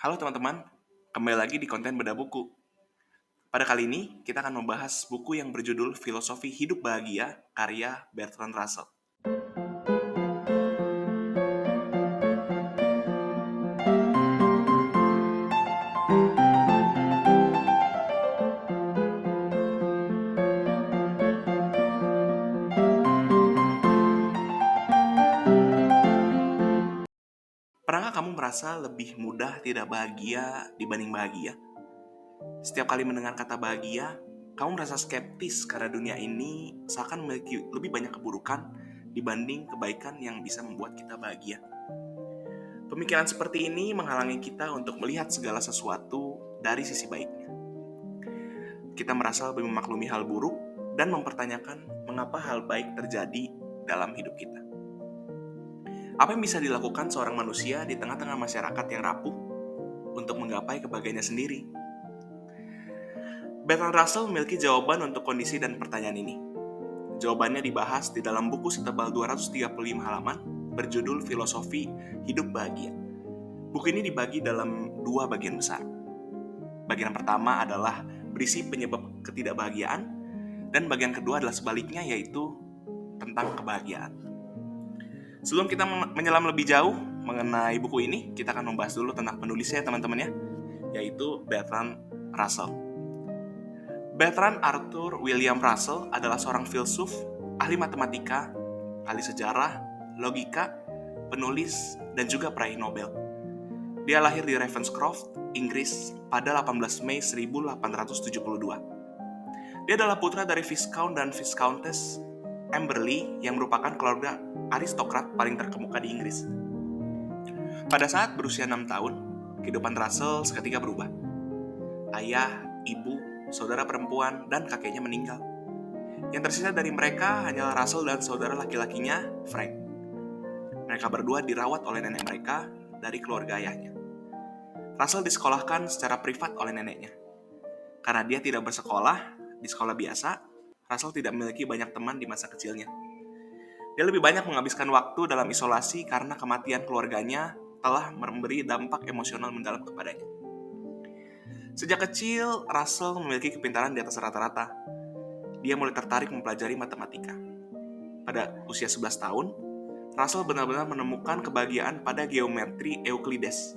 Halo teman-teman, kembali lagi di konten Bedah Buku. Pada kali ini, kita akan membahas buku yang berjudul Filosofi Hidup Bahagia, karya Bertrand Russell. Pernahkah kamu merasa lebih mudah tidak bahagia dibanding bahagia? Setiap kali mendengar kata bahagia, kamu merasa skeptis karena dunia ini seakan memiliki lebih banyak keburukan dibanding kebaikan yang bisa membuat kita bahagia. Pemikiran seperti ini menghalangi kita untuk melihat segala sesuatu dari sisi baiknya. Kita merasa lebih memaklumi hal buruk dan mempertanyakan mengapa hal baik terjadi dalam hidup kita. Apa yang bisa dilakukan seorang manusia di tengah-tengah masyarakat yang rapuh untuk menggapai kebahagiaannya sendiri? Bertrand Russell memiliki jawaban untuk kondisi dan pertanyaan ini. Jawabannya dibahas di dalam buku setebal 235 halaman berjudul Filosofi Hidup Bahagia. Buku ini dibagi dalam dua bagian besar. Bagian pertama adalah berisi penyebab ketidakbahagiaan, dan bagian kedua adalah sebaliknya, yaitu tentang kebahagiaan. Sebelum kita menyelam lebih jauh mengenai buku ini, kita akan membahas dulu tentang penulisnya teman-teman ya, yaitu Bertrand Russell. Bertrand Arthur William Russell adalah seorang filsuf, ahli matematika, ahli sejarah, logika, penulis, dan juga peraih Nobel. Dia lahir di Ravenscroft, Inggris pada 18 Mei 1872. Dia adalah putra dari Viscount dan Viscountess Amberley yang merupakan keluarga aristokrat paling terkemuka di Inggris. Pada saat berusia 6 tahun, kehidupan Russell seketika berubah. Ayah, ibu, saudara perempuan, dan kakeknya meninggal. Yang tersisa dari mereka hanyalah Russell dan saudara laki-lakinya, Frank. Mereka berdua dirawat oleh nenek mereka dari keluarga ayahnya. Russell disekolahkan secara privat oleh neneknya. Karena dia tidak bersekolah di sekolah biasa, Russell tidak memiliki banyak teman di masa kecilnya. Dia lebih banyak menghabiskan waktu dalam isolasi karena kematian keluarganya telah memberi dampak emosional mendalam kepadanya. Sejak kecil, Russell memiliki kepintaran di atas rata-rata. Dia mulai tertarik mempelajari matematika. Pada usia 11 tahun, Russell benar-benar menemukan kebahagiaan pada geometri Euclides,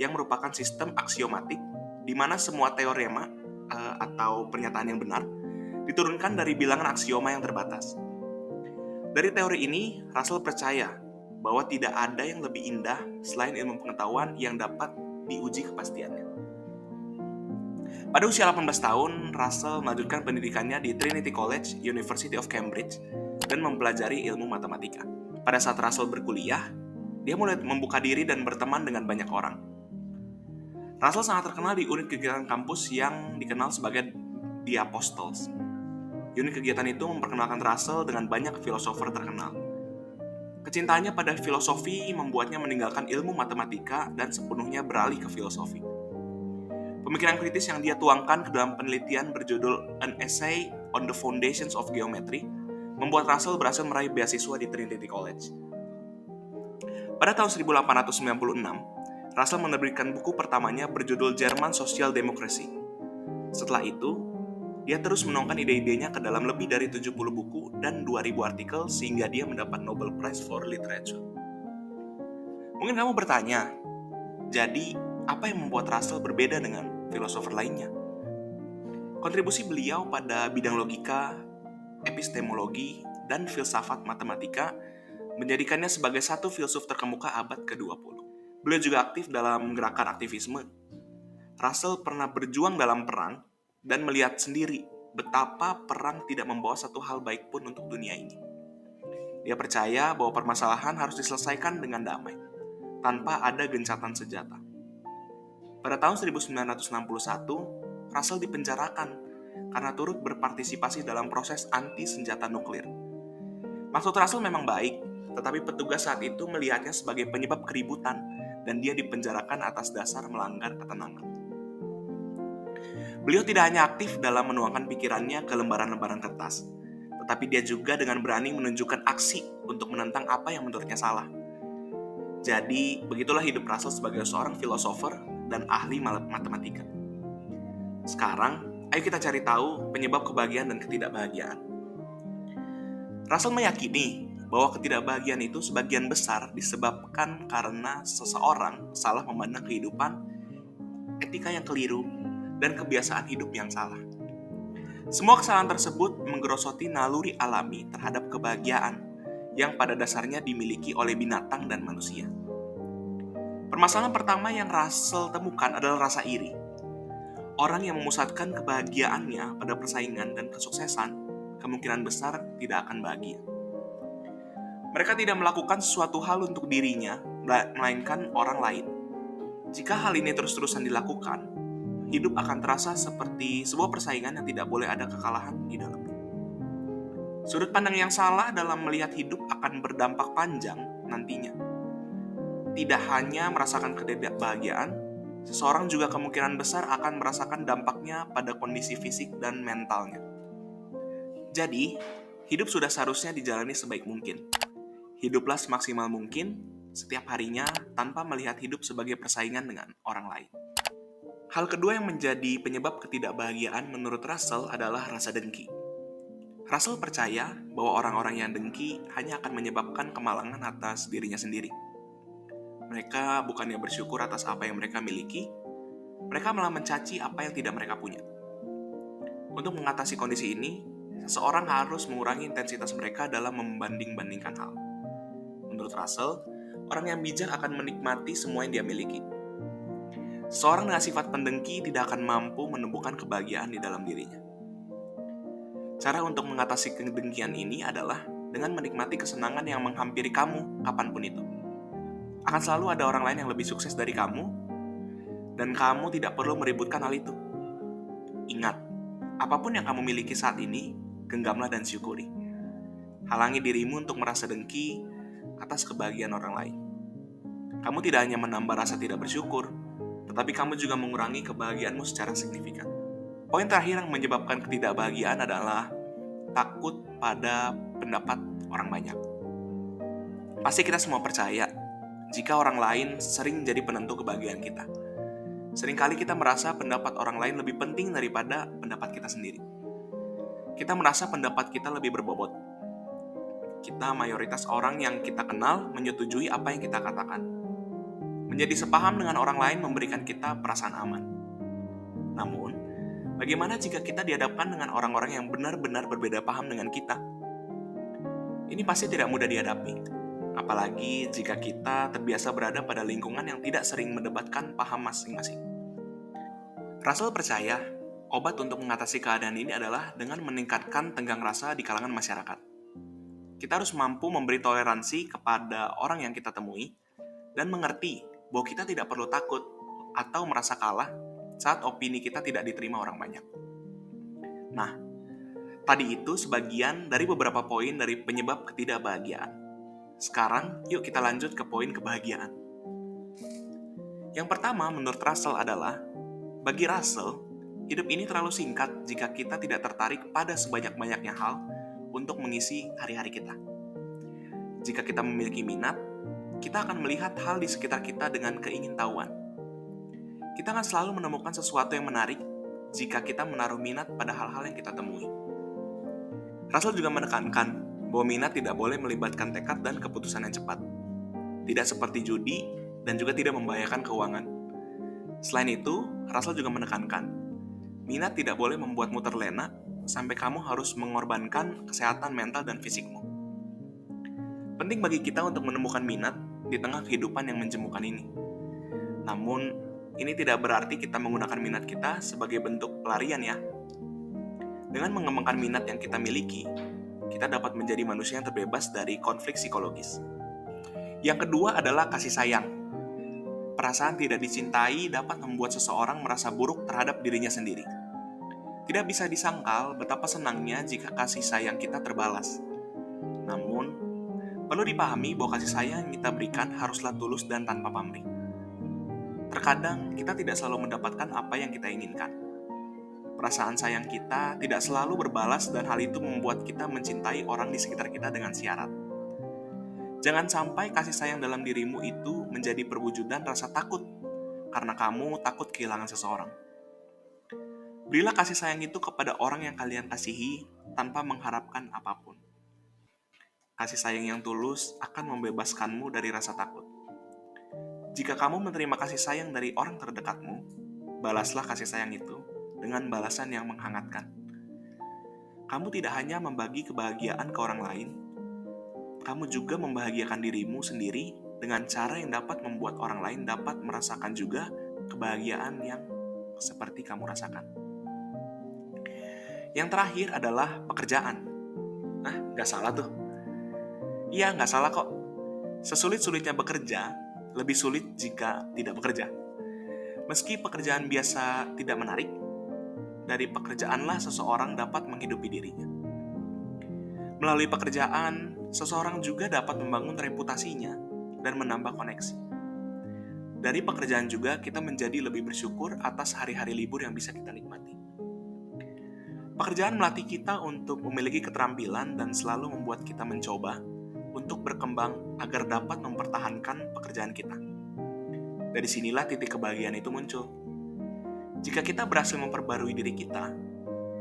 yang merupakan sistem aksiomatik di mana semua teorema atau pernyataan yang benar diturunkan dari bilangan aksioma yang terbatas. Dari teori ini, Russell percaya bahwa tidak ada yang lebih indah selain ilmu pengetahuan yang dapat diuji kepastiannya. Pada usia 18 tahun, Russell melanjutkan pendidikannya di Trinity College, University of Cambridge, dan mempelajari ilmu matematika. Pada saat Russell berkuliah, dia mulai membuka diri dan berteman dengan banyak orang. Russell sangat terkenal di unit kegiatan kampus yang dikenal sebagai The Apostles. Unit kegiatan itu memperkenalkan Russell dengan banyak filosofer terkenal. Kecintaannya pada filosofi membuatnya meninggalkan ilmu matematika dan sepenuhnya beralih ke filosofi. Pemikiran kritis yang dia tuangkan ke dalam penelitian berjudul An Essay on the Foundations of Geometry membuat Russell berhasil meraih beasiswa di Trinity College. Pada tahun 1896, Russell menerbitkan buku pertamanya berjudul German Social Democracy. Setelah itu, dia terus menuangkan ide-idenya ke dalam lebih dari 70 buku dan 2.000 artikel sehingga dia mendapat Nobel Prize for Literature. Mungkin kamu bertanya, jadi apa yang membuat Russell berbeda dengan filosofer lainnya? Kontribusi beliau pada bidang logika, epistemologi, dan filsafat matematika menjadikannya sebagai satu filsuf terkemuka abad ke-20. Beliau juga aktif dalam gerakan aktivisme. Russell pernah berjuang dalam perang dan melihat sendiri betapa perang tidak membawa satu hal baik pun untuk dunia ini. Dia percaya bahwa permasalahan harus diselesaikan dengan damai, tanpa ada gencatan senjata. Pada tahun 1961, Russell dipenjarakan karena turut berpartisipasi dalam proses anti-senjata nuklir. Maksud Russell memang baik, tetapi petugas saat itu melihatnya sebagai penyebab keributan dan dia dipenjarakan atas dasar melanggar ketenangan. Beliau tidak hanya aktif dalam menuangkan pikirannya ke lembaran-lembaran kertas, tetapi dia juga dengan berani menunjukkan aksi untuk menentang apa yang menurutnya salah. Jadi, begitulah hidup Russell sebagai seorang filosofer dan ahli matematika. Sekarang, ayo kita cari tahu penyebab kebahagiaan dan ketidakbahagiaan. Russell meyakini bahwa ketidakbahagiaan itu sebagian besar disebabkan karena seseorang salah memandang kehidupan, etika yang keliru, dan kebiasaan hidup yang salah. Semua kesalahan tersebut menggerosoti naluri alami terhadap kebahagiaan yang pada dasarnya dimiliki oleh binatang dan manusia. Permasalahan pertama yang Russell temukan adalah rasa iri. Orang yang memusatkan kebahagiaannya pada persaingan dan kesuksesan, kemungkinan besar tidak akan bahagia. Mereka tidak melakukan sesuatu hal untuk dirinya, melainkan orang lain. Jika hal ini terus-terusan dilakukan, hidup akan terasa seperti sebuah persaingan yang tidak boleh ada kekalahan di dalamnya. Sudut pandang yang salah dalam melihat hidup akan berdampak panjang nantinya. Tidak hanya merasakan ketidakbahagiaan, seseorang juga kemungkinan besar akan merasakan dampaknya pada kondisi fisik dan mentalnya. Jadi, hidup sudah seharusnya dijalani sebaik mungkin. Hiduplah semaksimal mungkin setiap harinya tanpa melihat hidup sebagai persaingan dengan orang lain. Hal kedua yang menjadi penyebab ketidakbahagiaan menurut Russell adalah rasa dengki. Russell percaya bahwa orang-orang yang dengki hanya akan menyebabkan kemalangan atas dirinya sendiri. Mereka bukannya bersyukur atas apa yang mereka miliki, mereka malah mencaci apa yang tidak mereka punya. Untuk mengatasi kondisi ini, seseorang harus mengurangi intensitas mereka dalam membanding-bandingkan hal. Menurut Russell, orang yang bijak akan menikmati semua yang dia miliki. Seorang dengan sifat pendengki tidak akan mampu menumbuhkan kebahagiaan di dalam dirinya. Cara untuk mengatasi kedengkian ini adalah dengan menikmati kesenangan yang menghampiri kamu kapanpun itu. Akan selalu ada orang lain yang lebih sukses dari kamu, dan kamu tidak perlu meributkan hal itu. Ingat, apapun yang kamu miliki saat ini, genggamlah dan syukuri. Halangi dirimu untuk merasa dengki atas kebahagiaan orang lain. Kamu tidak hanya menambah rasa tidak bersyukur, tetapi kamu juga mengurangi kebahagiaanmu secara signifikan. Poin terakhir yang menyebabkan ketidakbahagiaan adalah takut pada pendapat orang banyak. Pasti kita semua percaya jika orang lain sering jadi penentu kebahagiaan kita. Seringkali kita merasa pendapat orang lain lebih penting daripada pendapat kita sendiri. Kita merasa pendapat kita lebih berbobot. Kita mayoritas orang yang kita kenal menyetujui apa yang kita katakan. Menjadi sepaham dengan orang lain memberikan kita perasaan aman. Namun, bagaimana jika kita dihadapkan dengan orang-orang yang benar-benar berbeda paham dengan kita? Ini pasti tidak mudah dihadapi, apalagi jika kita terbiasa berada pada lingkungan yang tidak sering mendebatkan paham masing-masing. Russell percaya, obat untuk mengatasi keadaan ini adalah dengan meningkatkan tenggang rasa di kalangan masyarakat. Kita harus mampu memberi toleransi kepada orang yang kita temui dan mengerti bahwa kita tidak perlu takut atau merasa kalah saat opini kita tidak diterima orang banyak. Nah, tadi itu sebagian dari beberapa poin dari penyebab ketidakbahagiaan. Sekarang, yuk kita lanjut ke poin kebahagiaan. Yang pertama menurut Russell adalah, bagi Russell, hidup ini terlalu singkat jika kita tidak tertarik pada sebanyak-banyaknya hal untuk mengisi hari-hari kita. Jika kita memiliki minat, kita akan melihat hal di sekitar kita dengan keingintahuan. Kita akan selalu menemukan sesuatu yang menarik jika kita menaruh minat pada hal-hal yang kita temui. Russell juga menekankan bahwa minat tidak boleh melibatkan tekad dan keputusan yang cepat. Tidak seperti judi dan juga tidak membahayakan keuangan. Selain itu, Russell juga menekankan, minat tidak boleh membuatmu terlena sampai kamu harus mengorbankan kesehatan mental dan fisikmu. Penting bagi kita untuk menemukan minat di tengah kehidupan yang menjemukan ini. Namun, ini tidak berarti kita menggunakan minat kita sebagai bentuk pelarian ya. Dengan mengembangkan minat yang kita miliki, kita dapat menjadi manusia yang terbebas dari konflik psikologis. Yang kedua adalah kasih sayang. Perasaan tidak dicintai dapat membuat seseorang merasa buruk terhadap dirinya sendiri. Tidak bisa disangkal betapa senangnya jika kasih sayang kita terbalas. Namun, perlu dipahami bahwa kasih sayang yang kita berikan haruslah tulus dan tanpa pamrih. Terkadang kita tidak selalu mendapatkan apa yang kita inginkan. Perasaan sayang kita tidak selalu berbalas dan hal itu membuat kita mencintai orang di sekitar kita dengan syarat. Jangan sampai kasih sayang dalam dirimu itu menjadi perwujudan rasa takut karena kamu takut kehilangan seseorang. Berilah kasih sayang itu kepada orang yang kalian kasihi tanpa mengharapkan apapun. Kasih sayang yang tulus akan membebaskanmu dari rasa takut. Jika kamu menerima kasih sayang dari orang terdekatmu, balaslah kasih sayang itu dengan balasan yang menghangatkan. Kamu tidak hanya membagi kebahagiaan ke orang lain, kamu juga membahagiakan dirimu sendiri dengan cara yang dapat membuat orang lain dapat merasakan juga kebahagiaan yang seperti kamu rasakan. Yang terakhir adalah pekerjaan. Nggak salah tuh. Iya, nggak salah kok. Sesulit-sulitnya bekerja, lebih sulit jika tidak bekerja. Meski pekerjaan biasa tidak menarik, dari pekerjaanlah seseorang dapat menghidupi dirinya. Melalui pekerjaan, seseorang juga dapat membangun reputasinya dan menambah koneksi. Dari pekerjaan juga kita menjadi lebih bersyukur atas hari-hari libur yang bisa kita nikmati. Pekerjaan melatih kita untuk memiliki keterampilan dan selalu membuat kita mencoba untuk berkembang agar dapat mempertahankan pekerjaan kita. Dari sinilah titik kebahagiaan itu muncul. Jika kita berhasil memperbarui diri kita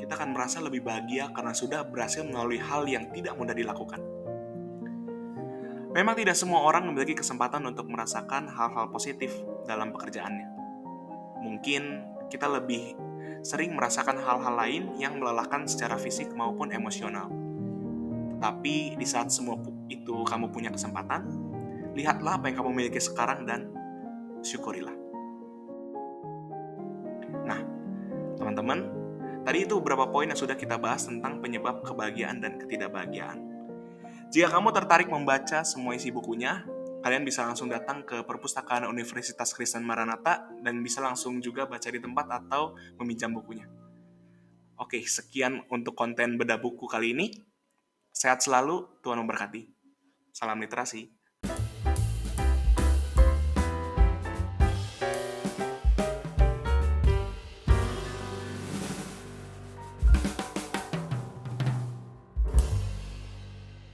akan merasa lebih bahagia karena sudah berhasil melalui hal yang tidak mudah dilakukan. Memang tidak semua orang memiliki kesempatan untuk merasakan hal-hal positif dalam pekerjaannya. Mungkin kita lebih sering merasakan hal-hal lain yang melelahkan secara fisik maupun emosional. Tetapi di saat semua itu kamu punya kesempatan, lihatlah apa yang kamu miliki sekarang dan syukurilah. Nah, teman-teman, tadi itu beberapa poin yang sudah kita bahas tentang penyebab kebahagiaan dan ketidakbahagiaan. Jika kamu tertarik membaca semua isi bukunya, kalian bisa langsung datang ke Perpustakaan Universitas Kristen Maranatha dan bisa langsung juga baca di tempat atau meminjam bukunya. Oke, sekian untuk konten bedah buku kali ini. Sehat selalu, Tuhan memberkati. Salam literasi.